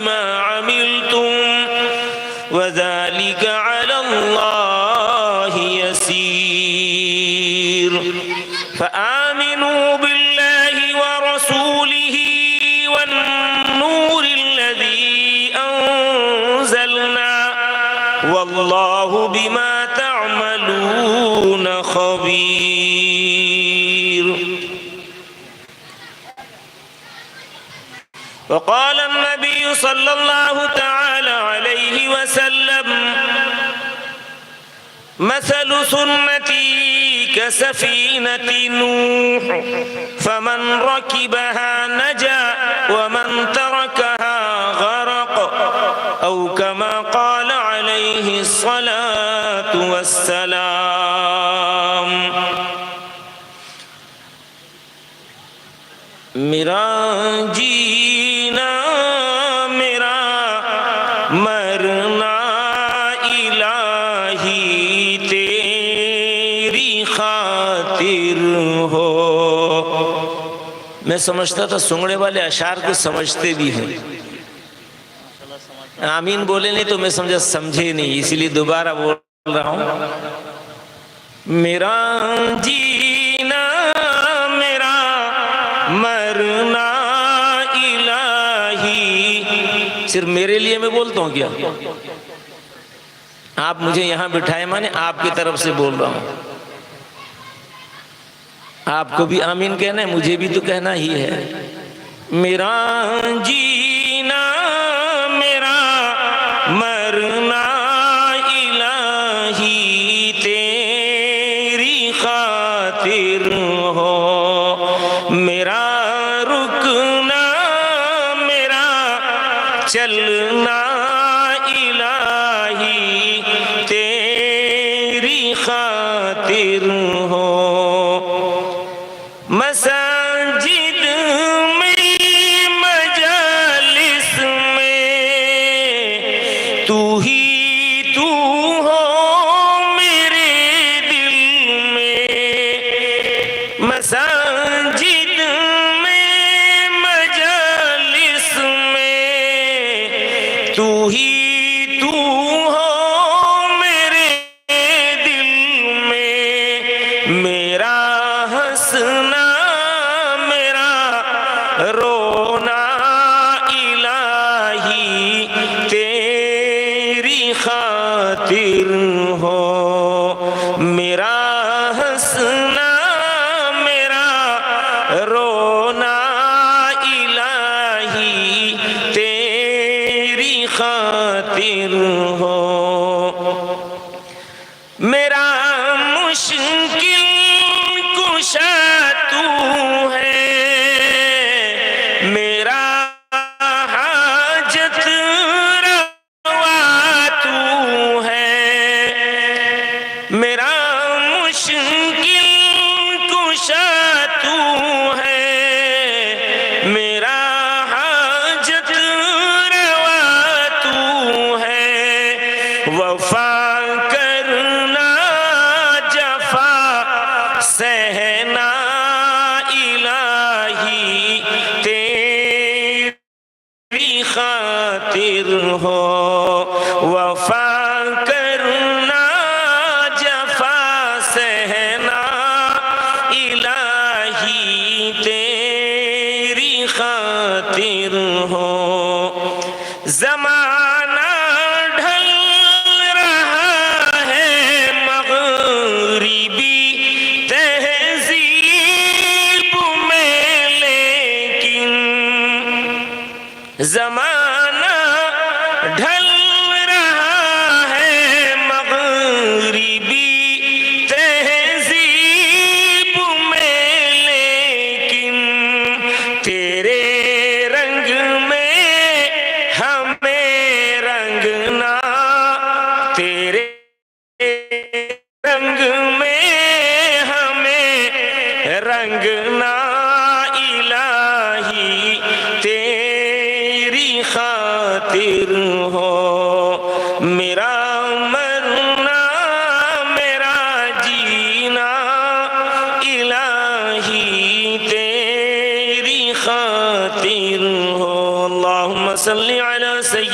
ما عملتم وذلك على الله يسير فآمنوا بالله ورسوله والنور الذي أنزلنا والله بما تعملون خبير. وقال النبي صلى الله تعالى عليه وسلم مثل سنتي كسفينة نوح فمن ركبها نجا ومن تركها غرق أو كما قال عليه الصلاة والسلام. میرا جینا میرا مرنا الہی تیری خاطر ہو. میں سمجھتا تھا سنگڑے والے اشعار کو سمجھتے بھی ہیں. آمین بولے نہیں تو میں سمجھا سمجھے نہیں، اسی لیے دوبارہ بول رہا ہوں. میرا جینا میرا مرنا الہی، صرف میرے لیے میں بولتا ہوں کیا؟ آپ مجھے یہاں بٹھائے مانے آپ کی طرف سے بول رہا ہوں. آپ کو بھی آمین کہنا ہے، مجھے بھی تو کہنا ہی ہے. میرا جینا میرا مرنا الہی تیری خاطر ہو. میرا رکنا میرا چلنا الہی تیری خاطر ہو. مساجد میں مجالس میں تو ہی تو ہو میرے دل میں. مساجد میں مجالس میں تو ہی تو ہو میرے دل میں. میرا ہنسنا میرا رونا الہی تیری خاطر ہو. میرا ہنسنا میرا رونا الہی تیری خاطر ہو. میرا مشکل کشا تو ہے میرا حاجت روا تو ہے. میرا مشکل کشا تو ہے میرا حاجت روا تو ہے. وفا کرنا جفا سہنا الہی تیری خاطر ہو. وفا کرنا جفا سہنا الہی تیری خاطر ہو. زمانہ ڈھل رہا ہے مغربی تہذیب میں لیکن زمانہ ڈھل رہا ہے مغربی تہذیب میں لیکن تیرے رنگ میں ہمیں رنگنا تیرے رنگ میں ہمیں رنگنا الہی تیری خاطر ہو. میرا مرنا میرا جینا الہی تیری خاطر ہو. اللہم صلی علی سید